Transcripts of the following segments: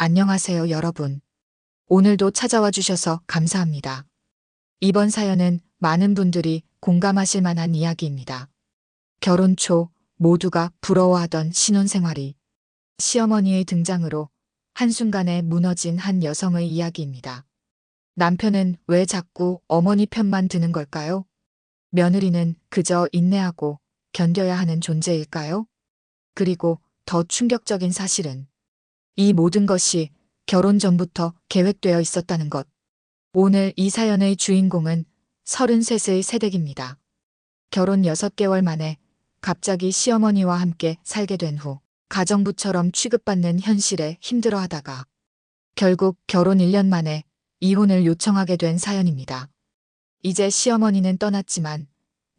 안녕하세요, 여러분. 오늘도 찾아와 주셔서 감사합니다. 이번 사연은 많은 분들이 공감하실 만한 이야기입니다. 결혼 초 모두가 부러워하던 신혼생활이 시어머니의 등장으로 한순간에 무너진 한 여성의 이야기입니다. 남편은 왜 자꾸 어머니 편만 드는 걸까요? 며느리는 그저 인내하고 견뎌야 하는 존재일까요? 그리고 더 충격적인 사실은 이 모든 것이 결혼 전부터 계획되어 있었다는 것. 오늘 이 사연의 주인공은 33의 새댁입니다. 결혼 6개월 만에 갑자기 시어머니와 함께 살게 된 후 가정부처럼 취급받는 현실에 힘들어하다가 결국 결혼 1년 만에 이혼을 요청하게 된 사연입니다. 이제 시어머니는 떠났지만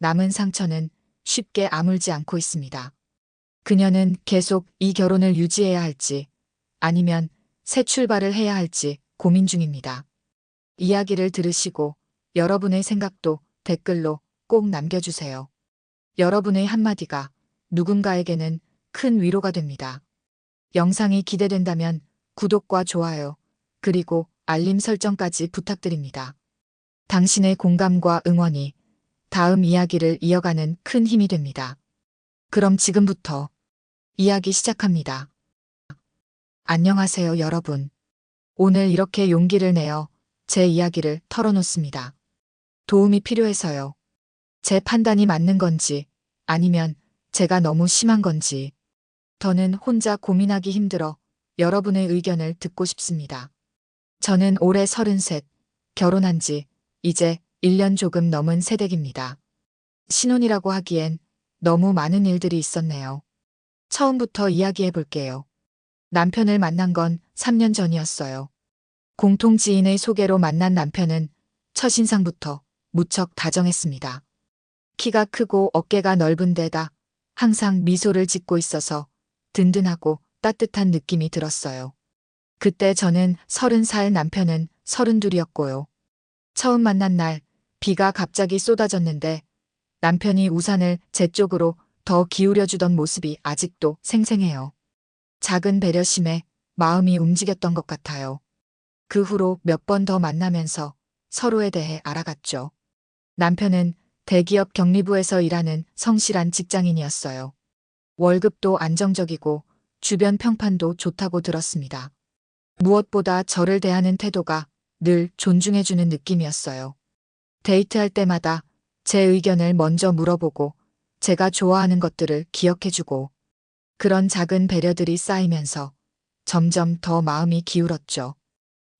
남은 상처는 쉽게 아물지 않고 있습니다. 그녀는 계속 이 결혼을 유지해야 할지 아니면 새 출발을 해야 할지 고민 중입니다. 이야기를 들으시고 여러분의 생각도 댓글로 꼭 남겨주세요. 여러분의 한마디가 누군가에게는 큰 위로가 됩니다. 영상이 기대된다면 구독과 좋아요, 그리고 알림 설정까지 부탁드립니다. 당신의 공감과 응원이 다음 이야기를 이어가는 큰 힘이 됩니다. 그럼 지금부터 이야기 시작합니다. 안녕하세요, 여러분. 오늘 이렇게 용기를 내어 제 이야기를 털어놓습니다. 도움이 필요해서요. 제 판단이 맞는 건지 아니면 제가 너무 심한 건지 더는 혼자 고민하기 힘들어 여러분의 의견을 듣고 싶습니다. 저는 올해 33, 결혼한 지 이제 1년 조금 넘은 새댁입니다. 신혼이라고 하기엔 너무 많은 일들이 있었네요. 처음부터 이야기해 볼게요. 남편을 만난 건 3년 전이었어요. 공통 지인의 소개로 만난 남편은 첫인상부터 무척 다정했습니다. 키가 크고 어깨가 넓은 데다 항상 미소를 짓고 있어서 든든하고 따뜻한 느낌이 들었어요. 그때 저는 30살, 남편은 32이었고요. 처음 만난 날 비가 갑자기 쏟아졌는데 남편이 우산을 제 쪽으로 더 기울여주던 모습이 아직도 생생해요. 작은 배려심에 마음이 움직였던 것 같아요. 그 후로 몇 번 더 만나면서 서로에 대해 알아갔죠. 남편은 대기업 경리부에서 일하는 성실한 직장인이었어요. 월급도 안정적이고 주변 평판도 좋다고 들었습니다. 무엇보다 저를 대하는 태도가 늘 존중해주는 느낌이었어요. 데이트할 때마다 제 의견을 먼저 물어보고 제가 좋아하는 것들을 기억해주고 그런 작은 배려들이 쌓이면서 점점 더 마음이 기울었죠.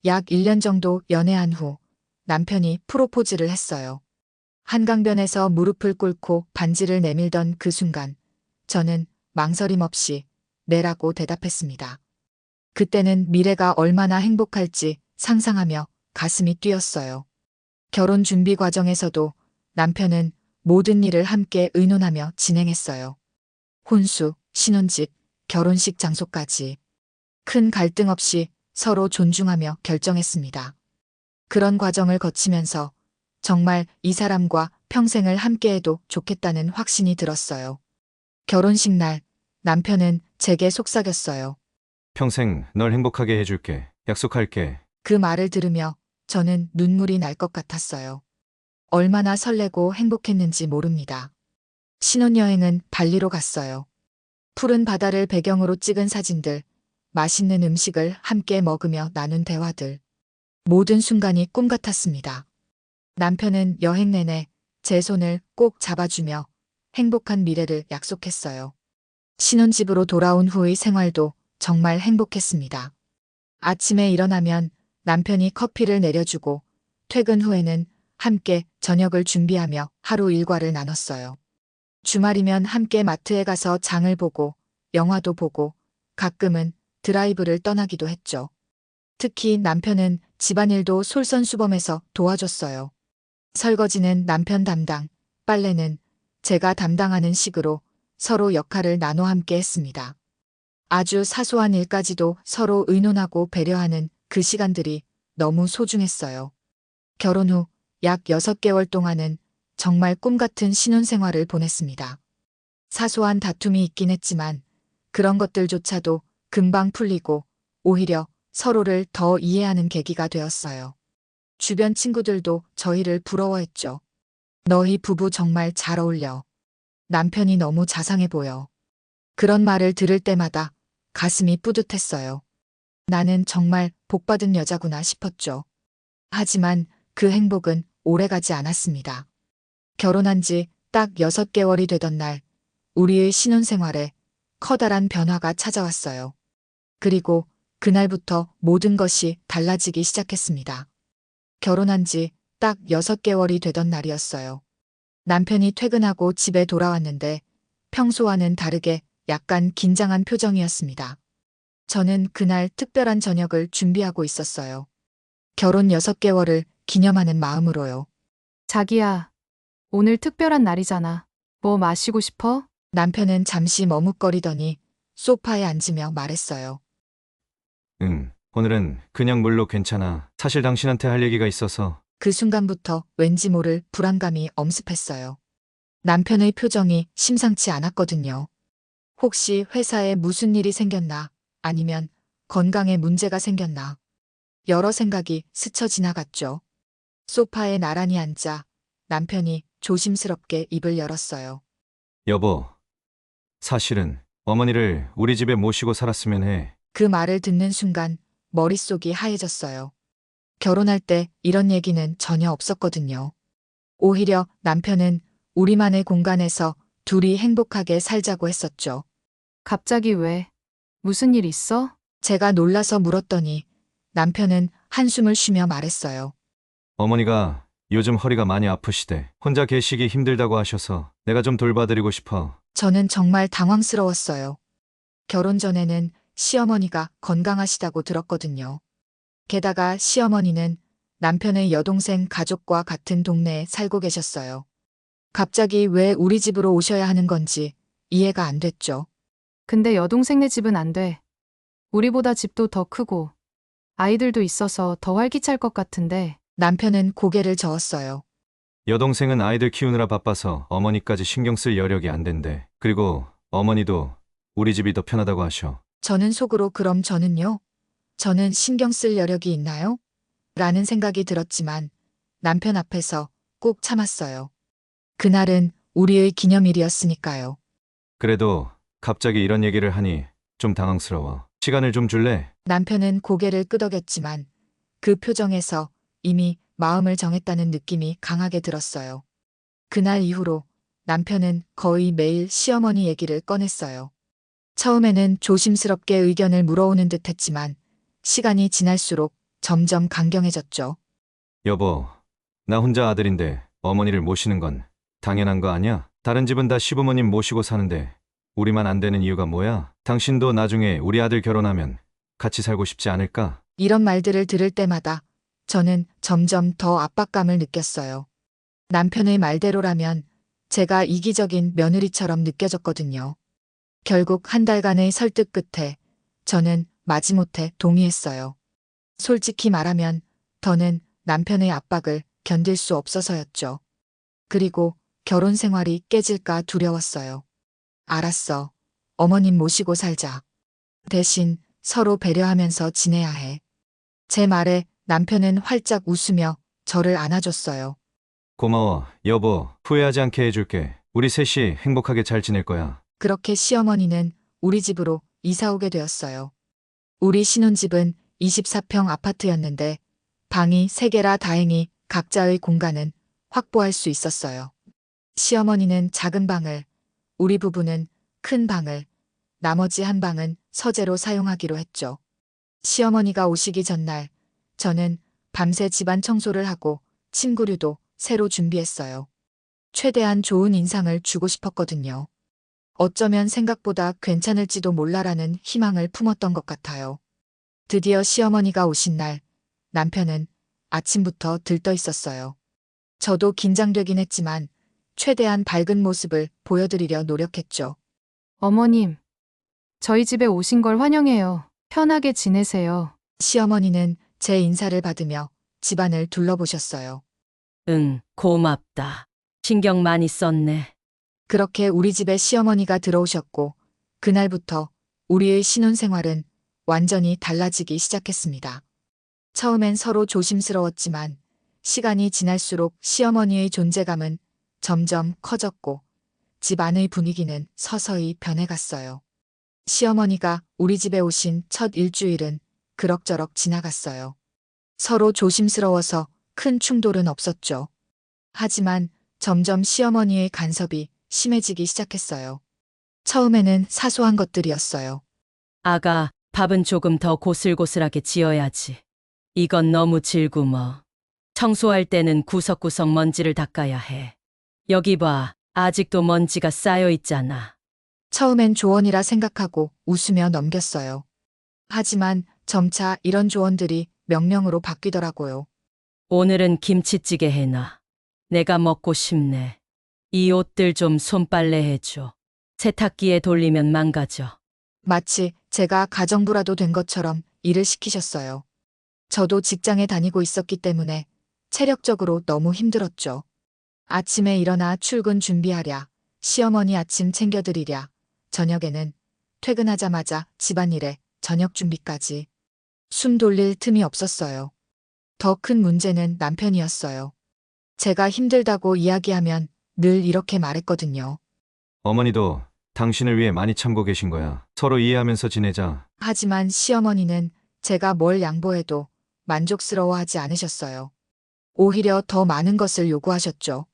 약 1년 정도 연애한 후 남편이 프로포즈를 했어요. 한강변에서 무릎을 꿇고 반지를 내밀던 그 순간 저는 망설임 없이 네라고 대답했습니다. 그때는 미래가 얼마나 행복할지 상상하며 가슴이 뛰었어요. 결혼 준비 과정에서도 남편은 모든 일을 함께 의논하며 진행했어요. 혼수, 신혼집, 결혼식 장소까지 큰 갈등 없이 서로 존중하며 결정했습니다. 그런 과정을 거치면서 정말 이 사람과 평생을 함께해도 좋겠다는 확신이 들었어요. 결혼식 날 남편은 제게 속삭였어요. 평생 널 행복하게 해줄게. 약속할게. 그 말을 들으며 저는 눈물이 날 것 같았어요. 얼마나 설레고 행복했는지 모릅니다. 신혼여행은 발리로 갔어요. 푸른 바다를 배경으로 찍은 사진들, 맛있는 음식을 함께 먹으며 나눈 대화들. 모든 순간이 꿈 같았습니다. 남편은 여행 내내 제 손을 꼭 잡아주며 행복한 미래를 약속했어요. 신혼집으로 돌아온 후의 생활도 정말 행복했습니다. 아침에 일어나면 남편이 커피를 내려주고 퇴근 후에는 함께 저녁을 준비하며 하루 일과를 나눴어요. 주말이면 함께 마트에 가서 장을 보고 영화도 보고 가끔은 드라이브를 떠나기도 했죠. 특히 남편은 집안일도 솔선수범해서 도와줬어요. 설거지는 남편 담당, 빨래는 제가 담당하는 식으로 서로 역할을 나눠 함께 했습니다. 아주 사소한 일까지도 서로 의논하고 배려하는 그 시간들이 너무 소중했어요. 결혼 후 약 6개월 동안은 정말 꿈같은 신혼생활을 보냈습니다. 사소한 다툼이 있긴 했지만 그런 것들조차도 금방 풀리고 오히려 서로를 더 이해하는 계기가 되었어요. 주변 친구들도 저희를 부러워했죠. 너희 부부 정말 잘 어울려. 남편이 너무 자상해 보여. 그런 말을 들을 때마다 가슴이 뿌듯했어요. 나는 정말 복받은 여자구나 싶었죠. 하지만 그 행복은 오래가지 않았습니다. 결혼한 지 딱 6개월이 되던 날, 우리의 신혼생활에 커다란 변화가 찾아왔어요. 그리고 그날부터 모든 것이 달라지기 시작했습니다. 결혼한 지 딱 6개월이 되던 날이었어요. 남편이 퇴근하고 집에 돌아왔는데 평소와는 다르게 약간 긴장한 표정이었습니다. 저는 그날 특별한 저녁을 준비하고 있었어요. 결혼 6개월을 기념하는 마음으로요. 자기야, 오늘 특별한 날이잖아. 뭐 마시고 싶어? 남편은 잠시 머뭇거리더니 소파에 앉으며 말했어요. 응, 오늘은 그냥 물로 괜찮아. 사실 당신한테 할 얘기가 있어서. 그 순간부터 왠지 모를 불안감이 엄습했어요. 남편의 표정이 심상치 않았거든요. 혹시 회사에 무슨 일이 생겼나? 아니면 건강에 문제가 생겼나? 여러 생각이 스쳐 지나갔죠. 소파에 나란히 앉아 남편이 조심스럽게 입을 열었어요. 여보, 사실은 어머니를 우리 집에 모시고 살았으면 해. 그 말을 듣는 순간 머릿속이 하얘졌어요. 결혼할 때 이런 얘기는 전혀 없었거든요. 오히려 남편은 우리만의 공간에서 둘이 행복하게 살자고 했었죠. 갑자기 왜? 무슨 일 있어? 제가 놀라서 물었더니 남편은 한숨을 쉬며 말했어요. 어머니가 요즘 허리가 많이 아프시대. 혼자 계시기 힘들다고 하셔서 내가 좀 돌봐드리고 싶어. 저는 정말 당황스러웠어요. 결혼 전에는 시어머니가 건강하시다고 들었거든요. 게다가 시어머니는 남편의 여동생 가족과 같은 동네에 살고 계셨어요. 갑자기 왜 우리 집으로 오셔야 하는 건지 이해가 안 됐죠. 근데 여동생네 집은 안 돼. 우리보다 집도 더 크고 아이들도 있어서 더 활기찰 것 같은데. 남편은 고개를 저었어요. 여동생은 아이들 키우느라 바빠서 어머니까지 신경 쓸 여력이 안 된대. 그리고 어머니도 우리 집이 더 편하다고 하셔. 저는 속으로 그럼 저는요? 저는 신경 쓸 여력이 있나요? 라는 생각이 들었지만 남편 앞에서 꼭 참았어요. 그날은 우리의 기념일이었으니까요. 그래도 갑자기 이런 얘기를 하니 좀 당황스러워. 시간을 좀 줄래? 남편은 고개를 끄덕였지만 그 표정에서 이미 마음을 정했다는 느낌이 강하게 들었어요. 그날 이후로 남편은 거의 매일 시어머니 얘기를 꺼냈어요. 처음에는 조심스럽게 의견을 물어오는 듯 했지만 시간이 지날수록 점점 강경해졌죠. 여보, 나 혼자 아들인데 어머니를 모시는 건 당연한 거 아니야? 다른 집은 다 시부모님 모시고 사는데 우리만 안 되는 이유가 뭐야? 당신도 나중에 우리 아들 결혼하면 같이 살고 싶지 않을까? 이런 말들을 들을 때마다 저는 점점 더 압박감을 느꼈어요. 남편의 말대로라면 제가 이기적인 며느리처럼 느껴졌거든요. 결국 한 달간의 설득 끝에 저는 마지못해 동의했어요. 솔직히 말하면 더는 남편의 압박을 견딜 수 없어서였죠. 그리고 결혼 생활이 깨질까 두려웠어요. 알았어. 어머님 모시고 살자. 대신 서로 배려하면서 지내야 해. 제 말에 남편은 활짝 웃으며 저를 안아줬어요. 고마워, 여보. 후회하지 않게 해줄게. 우리 셋이 행복하게 잘 지낼 거야. 그렇게 시어머니는 우리 집으로 이사 오게 되었어요. 우리 신혼집은 24평 아파트였는데 방이 3개라 다행히 각자의 공간은 확보할 수 있었어요. 시어머니는 작은 방을, 우리 부부는 큰 방을, 나머지 한 방은 서재로 사용하기로 했죠. 시어머니가 오시기 전날 저는 밤새 집안 청소를 하고 침구류도 새로 준비했어요. 최대한 좋은 인상을 주고 싶었거든요. 어쩌면 생각보다 괜찮을지도 몰라라는 희망을 품었던 것 같아요. 드디어 시어머니가 오신 날 남편은 아침부터 들떠 있었어요. 저도 긴장되긴 했지만 최대한 밝은 모습을 보여드리려 노력했죠. 어머님, 저희 집에 오신 걸 환영해요. 편하게 지내세요. 시어머니는 제 인사를 받으며 집안을 둘러보셨어요. 응, 고맙다. 신경 많이 썼네. 그렇게 우리 집에 시어머니가 들어오셨고 그날부터 우리의 신혼생활은 완전히 달라지기 시작했습니다. 처음엔 서로 조심스러웠지만 시간이 지날수록 시어머니의 존재감은 점점 커졌고 집 안의 분위기는 서서히 변해갔어요. 시어머니가 우리 집에 오신 첫 일주일은 그럭저럭 지나갔어요. 서로 조심스러워서 큰 충돌은 없었죠. 하지만 점점 시어머니의 간섭이 심해지기 시작했어요. 처음에는 사소한 것들이었어요. 아가, 밥은 조금 더 고슬고슬하게 지어야지. 이건 너무 질구머. 청소할 때는 구석구석 먼지를 닦아야 해. 여기 봐, 아직도 먼지가 쌓여 있잖아. 처음엔 조언이라 생각하고 웃으며 넘겼어요. 하지만 점차 이런 조언들이 명령으로 바뀌더라고요. 오늘은 김치찌개 해놔. 내가 먹고 싶네. 이 옷들 좀 손빨래 해줘. 세탁기에 돌리면 망가져. 마치 제가 가정부라도 된 것처럼 일을 시키셨어요. 저도 직장에 다니고 있었기 때문에 체력적으로 너무 힘들었죠. 아침에 일어나 출근 준비하랴, 시어머니 아침 챙겨드리랴, 저녁에는 퇴근하자마자 집안일에 저녁 준비까지. 숨 돌릴 틈이 없었어요. 더 큰 문제는 남편이었어요. 제가 힘들다고 이야기하면 늘 이렇게 말했거든요. 어머니도 당신을 위해 많이 참고 계신 거야. 서로 이해하면서 지내자. 하지만 시어머니는 제가 뭘 양보해도 만족스러워하지 않으셨어요. 오히려 더 많은 것을 요구하셨죠.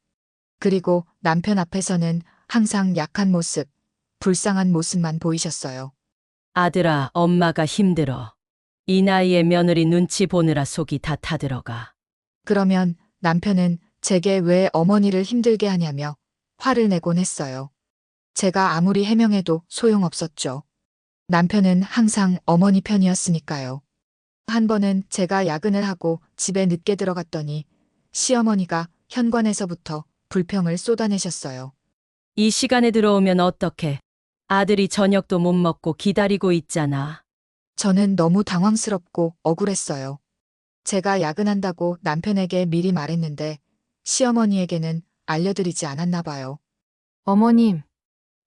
그리고 남편 앞에서는 항상 약한 모습, 불쌍한 모습만 보이셨어요. 아들아, 엄마가 힘들어. 이 나이에 며느리 눈치 보느라 속이 다 타들어가. 그러면 남편은 제게 왜 어머니를 힘들게 하냐며 화를 내곤 했어요. 제가 아무리 해명해도 소용없었죠. 남편은 항상 어머니 편이었으니까요. 한 번은 제가 야근을 하고 집에 늦게 들어갔더니 시어머니가 현관에서부터 불평을 쏟아내셨어요. 이 시간에 들어오면 어떡해? 아들이 저녁도 못 먹고 기다리고 있잖아. 저는 너무 당황스럽고 억울했어요. 제가 야근한다고 남편에게 미리 말했는데 시어머니에게는 알려드리지 않았나 봐요. 어머님,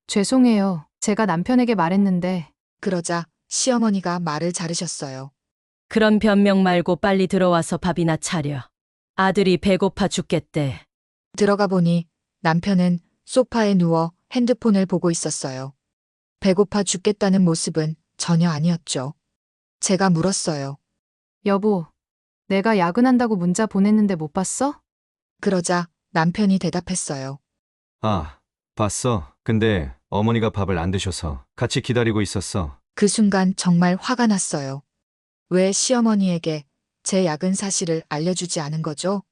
죄송해요. 제가 남편에게 말했는데 그러자 시어머니가 말을 자르셨어요. 그런 변명 말고 빨리 들어와서 밥이나 차려. 아들이 배고파 죽겠대. 들어가 보니 남편은 소파에 누워 핸드폰을 보고 있었어요. 배고파 죽겠다는 모습은 전혀 아니었죠. 제가 물었어요. 여보, 내가 야근한다고 문자 보냈는데 못 봤어? 그러자 남편이 대답했어요. 아, 봤어. 근데 어머니가 밥을 안 드셔서 같이 기다리고 있었어. 그 순간 정말 화가 났어요. 왜 시어머니에게 제 야근 사실을 알려주지 않은 거죠?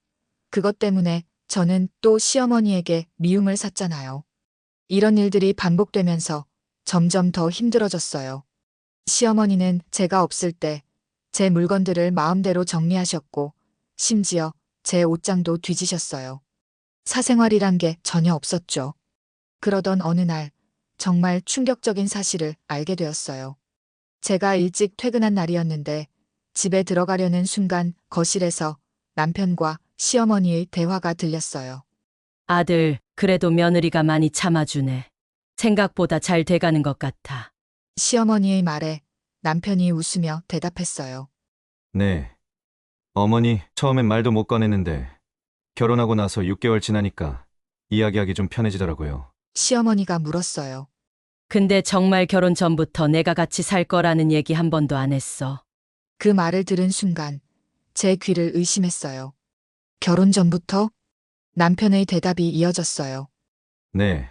그것 때문에 저는 또 시어머니에게 미움을 샀잖아요. 이런 일들이 반복되면서 점점 더 힘들어졌어요. 시어머니는 제가 없을 때 제 물건들을 마음대로 정리하셨고 심지어 제 옷장도 뒤지셨어요. 사생활이란 게 전혀 없었죠. 그러던 어느 날 정말 충격적인 사실을 알게 되었어요. 제가 일찍 퇴근한 날이었는데 집에 들어가려는 순간 거실에서 남편과 시어머니의 대화가 들렸어요. 아들, 그래도 며느리가 많이 참아주네. 생각보다 잘 돼가는 것 같아. 시어머니의 말에 남편이 웃으며 대답했어요. 네. 어머니, 처음엔 말도 못 꺼냈는데 결혼하고 나서 6개월 지나니까 이야기하기 좀 편해지더라고요. 시어머니가 물었어요. 근데 정말 결혼 전부터 내가 같이 살 거라는 얘기 한 번도 안 했어. 그 말을 들은 순간 제 귀를 의심했어요. 결혼 전부터? 남편의 대답이 이어졌어요. 네.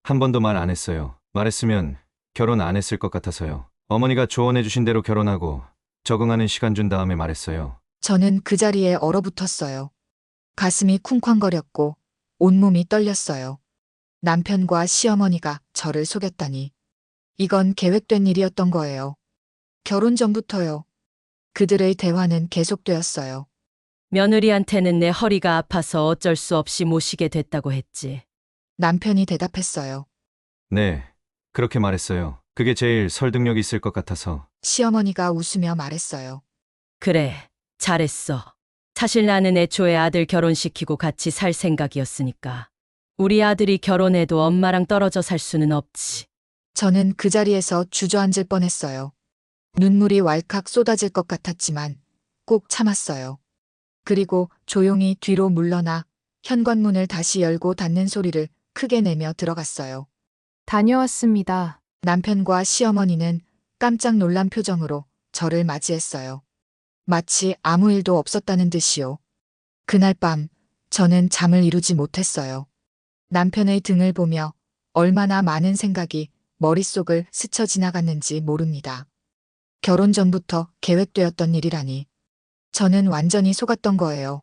한 번도 말 안 했어요. 말했으면 결혼 안 했을 것 같아서요. 어머니가 조언해 주신 대로 결혼하고 적응하는 시간 준 다음에 말했어요. 저는 그 자리에 얼어붙었어요. 가슴이 쿵쾅거렸고 온몸이 떨렸어요. 남편과 시어머니가 저를 속였다니. 이건 계획된 일이었던 거예요. 결혼 전부터요. 그들의 대화는 계속되었어요. 며느리한테는 내 허리가 아파서 어쩔 수 없이 모시게 됐다고 했지. 남편이 대답했어요. 네. 그렇게 말했어요. 그게 제일 설득력 있을 것 같아서. 시어머니가 웃으며 말했어요. 그래, 잘했어. 사실 나는 애초에 아들 결혼시키고 같이 살 생각이었으니까. 우리 아들이 결혼해도 엄마랑 떨어져 살 수는 없지. 저는 그 자리에서 주저앉을 뻔했어요. 눈물이 왈칵 쏟아질 것 같았지만 꾹 참았어요. 그리고 조용히 뒤로 물러나 현관문을 다시 열고 닫는 소리를 크게 내며 들어갔어요. 다녀왔습니다. 남편과 시어머니는 깜짝 놀란 표정으로 저를 맞이했어요. 마치 아무 일도 없었다는 듯이요. 그날 밤 저는 잠을 이루지 못했어요. 남편의 등을 보며 얼마나 많은 생각이 머릿속을 스쳐 지나갔는지 모릅니다. 결혼 전부터 계획되었던 일이라니. 저는 완전히 속았던 거예요.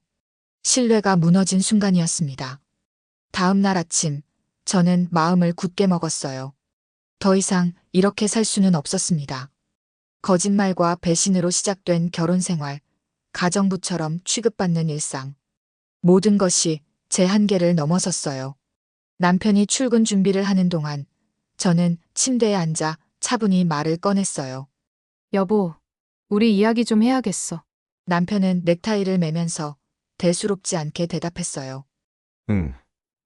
신뢰가 무너진 순간이었습니다. 다음 날 아침, 저는 마음을 굳게 먹었어요. 더 이상 이렇게 살 수는 없었습니다. 거짓말과 배신으로 시작된 결혼 생활, 가정부처럼 취급받는 일상. 모든 것이 제 한계를 넘어섰어요. 남편이 출근 준비를 하는 동안 저는 침대에 앉아 차분히 말을 꺼냈어요. 여보, 우리 이야기 좀 해야겠어. 남편은 넥타이를 매면서 대수롭지 않게 대답했어요. 응.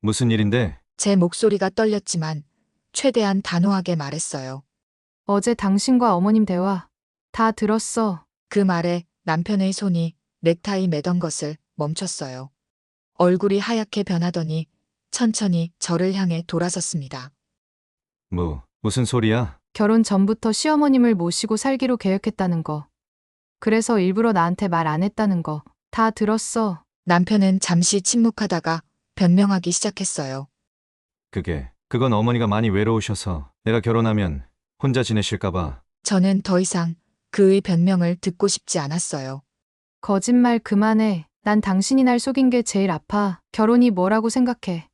무슨 일인데? 제 목소리가 떨렸지만 최대한 단호하게 말했어요. 어제 당신과 어머님 대화 다 들었어. 그 말에 남편의 손이 넥타이 매던 것을 멈췄어요. 얼굴이 하얗게 변하더니 천천히 저를 향해 돌아섰습니다. 무슨 소리야? 결혼 전부터 시어머님을 모시고 살기로 계획했다는 거. 그래서 일부러 나한테 말 안 했다는 거. 다 들었어. 남편은 잠시 침묵하다가 변명하기 시작했어요. 그건 어머니가 많이 외로우셔서 내가 결혼하면 혼자 지내실까봐. 저는 더 이상 그의 변명을 듣고 싶지 않았어요. 거짓말 그만해. 난 당신이 날 속인 게 제일 아파. 결혼이 뭐라고 생각해.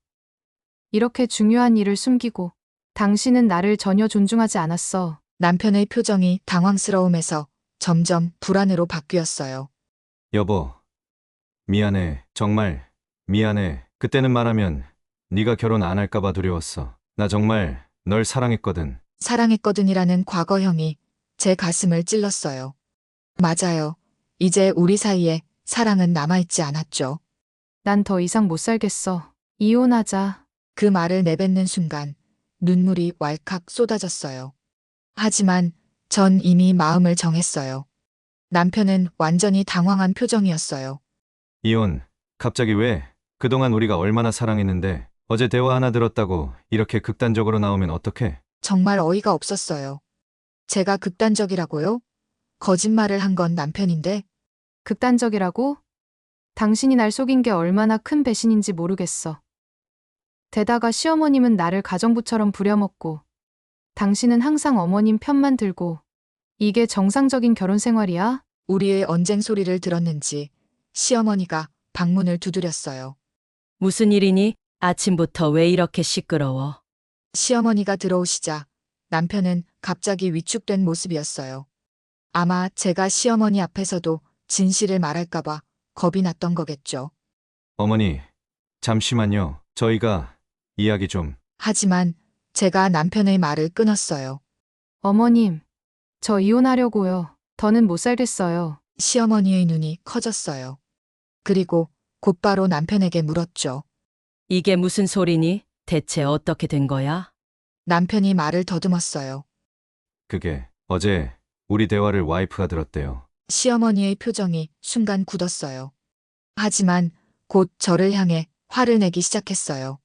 이렇게 중요한 일을 숨기고 당신은 나를 전혀 존중하지 않았어. 남편의 표정이 당황스러움에서 점점 불안으로 바뀌었어요. 여보, 미안해. 정말 미안해. 그때는 말하면 네가 결혼 안 할까봐 두려웠어. 나 정말 널 사랑했거든. 사랑했거든이라는 과거형이 제 가슴을 찔렀어요. 맞아요. 이제 우리 사이에 사랑은 남아있지 않았죠. 난 더 이상 못 살겠어. 이혼하자. 그 말을 내뱉는 순간 눈물이 왈칵 쏟아졌어요. 하지만 전 이미 마음을 정했어요. 남편은 완전히 당황한 표정이었어요. 이혼, 갑자기 왜? 그동안 우리가 얼마나 사랑했는데 어제 대화 하나 들었다고 이렇게 극단적으로 나오면 어떡해? 정말 어이가 없었어요. 제가 극단적이라고요? 거짓말을 한 건 남편인데 극단적이라고? 당신이 날 속인 게 얼마나 큰 배신인지 모르겠어. 게다가 시어머님은 나를 가정부처럼 부려먹고 당신은 항상 어머님 편만 들고 이게 정상적인 결혼 생활이야? 우리의 언쟁 소리를 들었는지 시어머니가 방문을 두드렸어요. 무슨 일이니? 아침부터 왜 이렇게 시끄러워? 시어머니가 들어오시자 남편은 갑자기 위축된 모습이었어요. 아마 제가 시어머니 앞에서도 진실을 말할까봐 겁이 났던 거겠죠. 어머니, 잠시만요. 저희가 이야기 좀. 하지만 제가 남편의 말을 끊었어요. 어머님, 저 이혼하려고요. 더는 못 살겠어요. 시어머니의 눈이 커졌어요. 그리고 곧바로 남편에게 물었죠. 이게 무슨 소리니? 대체 어떻게 된 거야? 남편이 말을 더듬었어요. 그게 어제 우리 대화를 와이프가 들었대요. 시어머니의 표정이 순간 굳었어요. 하지만 곧 저를 향해 화를 내기 시작했어요.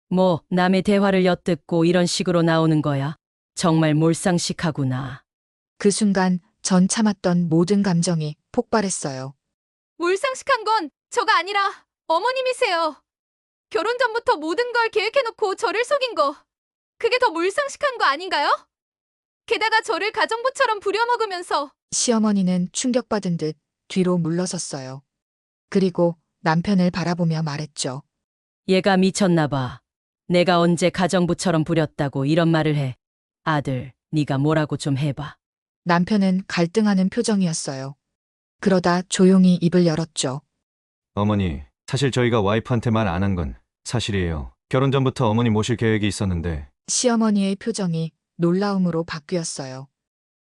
뭐, 남의 대화를 엿듣고 이런 식으로 나오는 거야? 정말 몰상식하구나. 그 순간 전 참았던 모든 감정이 폭발했어요. 몰상식한 건 저가 아니라 어머님이세요. 결혼 전부터 모든 걸 계획해놓고 저를 속인 거. 그게 더 몰상식한 거 아닌가요? 게다가 저를 가정부처럼 부려먹으면서 시어머니는 충격받은 듯 뒤로 물러섰어요. 그리고 남편을 바라보며 말했죠. 얘가 미쳤나 봐. 내가 언제 가정부처럼 부렸다고 이런 말을 해. 아들, 네가 뭐라고 좀 해봐. 남편은 갈등하는 표정이었어요. 그러다 조용히 입을 열었죠. 어머니, 사실 저희가 와이프한테 말 안 한 건 사실이에요. 결혼 전부터 어머니 모실 계획이 있었는데 시어머니의 표정이 놀라움으로 바뀌었어요.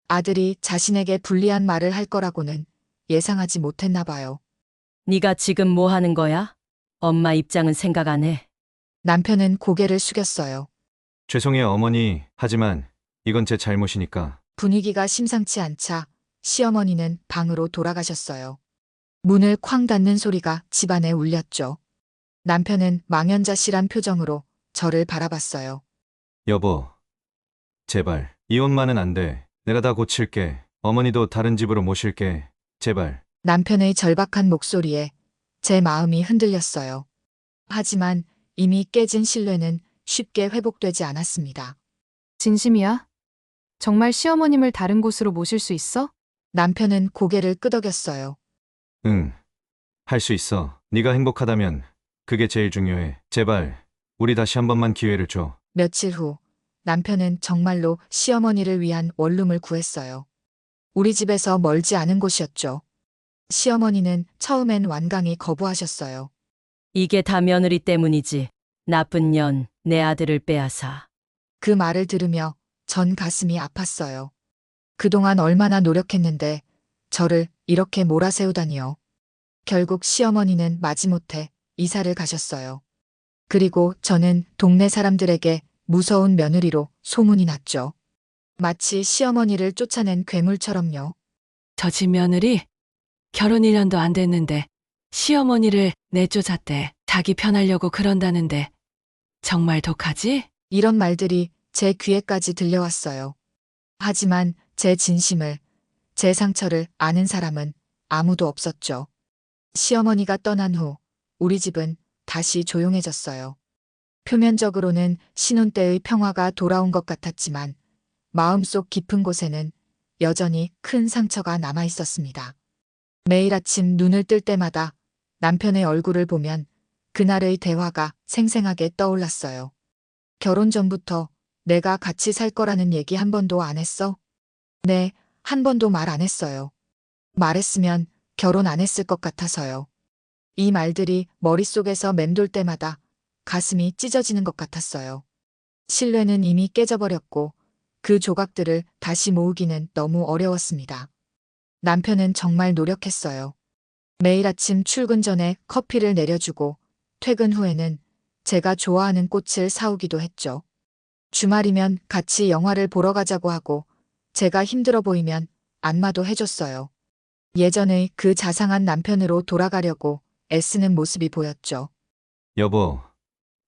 아들이 자신에게 불리한 말을 할 거라고는 예상하지 못했나 봐요. 네가 지금 뭐 하는 거야? 엄마 입장은 생각 안 해. 남편은 고개를 숙였어요. 죄송해요 어머니. 하지만 이건 제 잘못이니까. 분위기가 심상치 않자 시어머니는 방으로 돌아가셨어요. 문을 쾅 닫는 소리가 집안에 울렸죠. 남편은 망연자실한 표정으로 저를 바라봤어요. 여보, 제발 이 옷만은 안 돼. 내가 다 고칠게. 어머니도 다른 집으로 모실게. 제발. 남편의 절박한 목소리에 제 마음이 흔들렸어요. 하지만 이미 깨진 신뢰는 쉽게 회복되지 않았습니다. 진심이야? 정말 시어머님을 다른 곳으로 모실 수 있어? 남편은 고개를 끄덕였어요. 응. 할 수 있어. 네가 행복하다면 그게 제일 중요해. 제발 우리 다시 한 번만 기회를 줘. 며칠 후 남편은 정말로 시어머니를 위한 원룸을 구했어요. 우리 집에서 멀지 않은 곳이었죠. 시어머니는 처음엔 완강히 거부하셨어요. 이게 다 며느리 때문이지. 나쁜 년, 내 아들을 빼앗아. 그 말을 들으며 전 가슴이 아팠어요. 그동안 얼마나 노력했는데 저를 이렇게 몰아세우다니요. 결국 시어머니는 마지못해 이사를 가셨어요. 그리고 저는 동네 사람들에게 무서운 며느리로 소문이 났죠. 마치 시어머니를 쫓아낸 괴물처럼요. 저 집 며느리 결혼 1년도 안 됐는데 시어머니를 내쫓았대. 자기 편하려고 그런다는데 정말 독하지? 이런 말들이 제 귀에까지 들려왔어요. 하지만 제 진심을, 제 상처를 아는 사람은 아무도 없었죠. 시어머니가 떠난 후 우리 집은 다시 조용해졌어요. 표면적으로는 신혼 때의 평화가 돌아온 것 같았지만 마음속 깊은 곳에는 여전히 큰 상처가 남아 있었습니다. 매일 아침 눈을 뜰 때마다 남편의 얼굴을 보면 그날의 대화가 생생하게 떠올랐어요. 결혼 전부터 내가 같이 살 거라는 얘기 한 번도 안 했어? 네, 한 번도 말 안 했어요. 말했으면 결혼 안 했을 것 같아서요. 이 말들이 머릿속에서 맴돌 때마다 가슴이 찢어지는 것 같았어요. 신뢰는 이미 깨져버렸고 그 조각들을 다시 모으기는 너무 어려웠습니다. 남편은 정말 노력했어요. 매일 아침 출근 전에 커피를 내려주고 퇴근 후에는 제가 좋아하는 꽃을 사오기도 했죠. 주말이면 같이 영화를 보러 가자고 하고 제가 힘들어 보이면 안마도 해줬어요. 예전의 그 자상한 남편으로 돌아가려고 애쓰는 모습이 보였죠. 여보,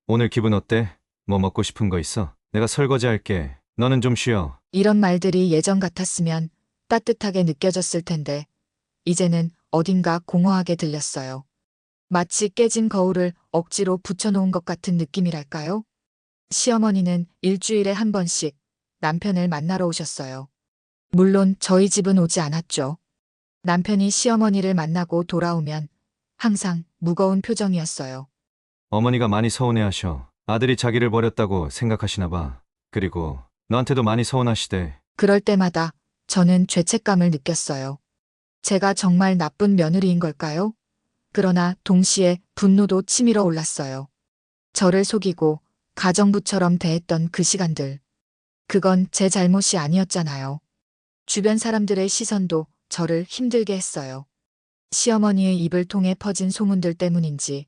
오늘 기분 어때? 뭐 먹고 싶은 거 있어? 내가 설거지 할게. 너는 좀 쉬어. 이런 말들이 예전 같았으면 따뜻하게 느껴졌을 텐데 이제는 어딘가 공허하게 들렸어요. 마치 깨진 거울을 억지로 붙여놓은 것 같은 느낌이랄까요? 시어머니는 일주일에 한 번씩 남편을 만나러 오셨어요. 물론 저희 집은 오지 않았죠. 남편이 시어머니를 만나고 돌아오면 항상 무거운 표정이었어요. 어머니가 많이 서운해하셔. 아들이 자기를 버렸다고 생각하시나 봐. 그리고 너한테도 많이 서운하시대. 그럴 때마다 저는 죄책감을 느꼈어요. 제가 정말 나쁜 며느리인 걸까요? 그러나 동시에 분노도 치밀어 올랐어요. 저를 속이고 가정부처럼 대했던 그 시간들. 그건 제 잘못이 아니었잖아요. 주변 사람들의 시선도 저를 힘들게 했어요. 시어머니의 입을 통해 퍼진 소문들 때문인지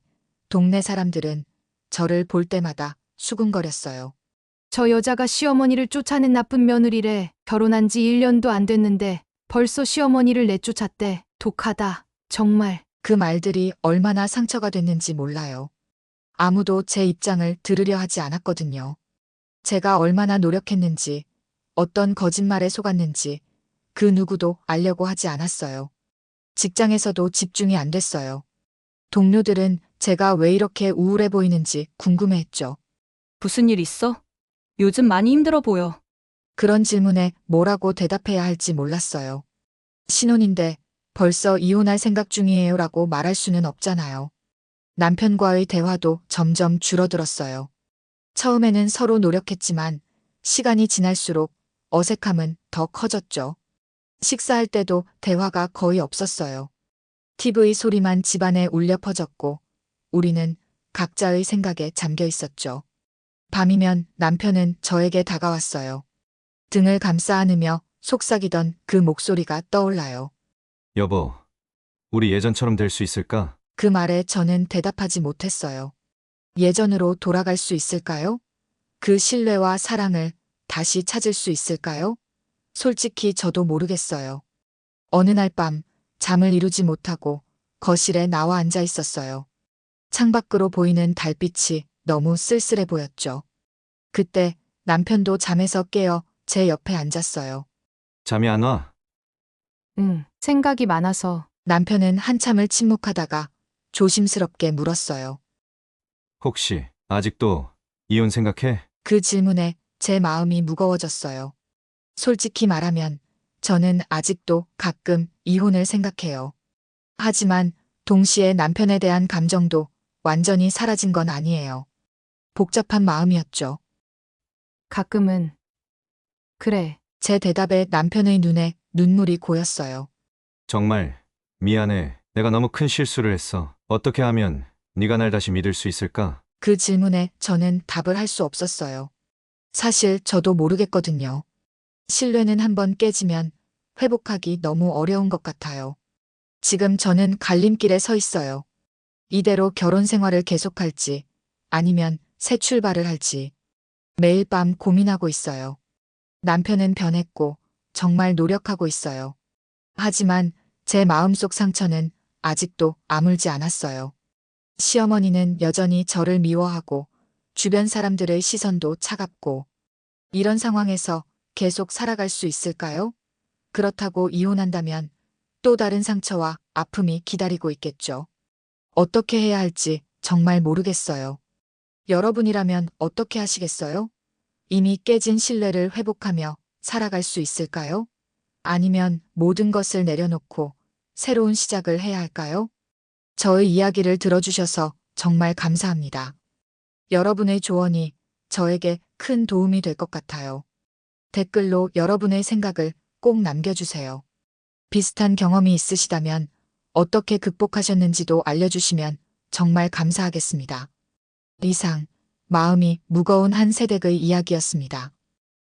동네 사람들은 저를 볼 때마다 수군거렸어요. 저 여자가 시어머니를 쫓아낸 나쁜 며느리래. 결혼한 지 1년도 안 됐는데 벌써 시어머니를 내쫓았대. 독하다. 정말. 그 말들이 얼마나 상처가 됐는지 몰라요. 아무도 제 입장을 들으려 하지 않았거든요. 제가 얼마나 노력했는지, 어떤 거짓말에 속았는지 그 누구도 알려고 하지 않았어요. 직장에서도 집중이 안 됐어요. 동료들은 제가 왜 이렇게 우울해 보이는지 궁금해했죠. 무슨 일 있어? 요즘 많이 힘들어 보여. 그런 질문에 뭐라고 대답해야 할지 몰랐어요. 신혼인데 벌써 이혼할 생각 중이에요라고 말할 수는 없잖아요. 남편과의 대화도 점점 줄어들었어요. 처음에는 서로 노력했지만 시간이 지날수록 어색함은 더 커졌죠. 식사할 때도 대화가 거의 없었어요. TV 소리만 집안에 울려 퍼졌고 우리는 각자의 생각에 잠겨 있었죠. 밤이면 남편은 저에게 다가왔어요. 등을 감싸 안으며 속삭이던 그 목소리가 떠올라요. 여보, 우리 예전처럼 될 수 있을까? 그 말에 저는 대답하지 못했어요. 예전으로 돌아갈 수 있을까요? 그 신뢰와 사랑을 다시 찾을 수 있을까요? 솔직히 저도 모르겠어요. 어느 날 밤 잠을 이루지 못하고 거실에 나와 앉아 있었어요. 창밖으로 보이는 달빛이 너무 쓸쓸해 보였죠. 그때 남편도 잠에서 깨어 제 옆에 앉았어요. 잠이 안 와? 응, 생각이 많아서. 남편은 한참을 침묵하다가 조심스럽게 물었어요. 혹시 아직도 이혼 생각해? 그 질문에 제 마음이 무거워졌어요. 솔직히 말하면 저는 아직도 가끔 이혼을 생각해요. 하지만 동시에 남편에 대한 감정도 완전히 사라진 건 아니에요. 복잡한 마음이었죠. 가끔은. 그래. 제 대답에 남편의 눈에 눈물이 고였어요. 정말 미안해. 내가 너무 큰 실수를 했어. 어떻게 하면 네가 날 다시 믿을 수 있을까? 그 질문에 저는 답을 할 수 없었어요. 사실 저도 모르겠거든요. 신뢰는 한번 깨지면 회복하기 너무 어려운 것 같아요. 지금 저는 갈림길에 서 있어요. 이대로 결혼 생활을 계속할지 아니면 새 출발을 할지 매일 밤 고민하고 있어요. 남편은 변했고 정말 노력하고 있어요. 하지만 제 마음속 상처는 아직도 아물지 않았어요. 시어머니는 여전히 저를 미워하고 주변 사람들의 시선도 차갑고 이런 상황에서 계속 살아갈 수 있을까요? 그렇다고 이혼한다면 또 다른 상처와 아픔이 기다리고 있겠죠. 어떻게 해야 할지 정말 모르겠어요. 여러분이라면 어떻게 하시겠어요? 이미 깨진 신뢰를 회복하며 살아갈 수 있을까요? 아니면 모든 것을 내려놓고 새로운 시작을 해야 할까요? 저의 이야기를 들어주셔서 정말 감사합니다. 여러분의 조언이 저에게 큰 도움이 될 것 같아요. 댓글로 여러분의 생각을 꼭 남겨주세요. 비슷한 경험이 있으시다면 어떻게 극복하셨는지도 알려주시면 정말 감사하겠습니다. 이상 마음이 무거운 한 세댁의 이야기였습니다.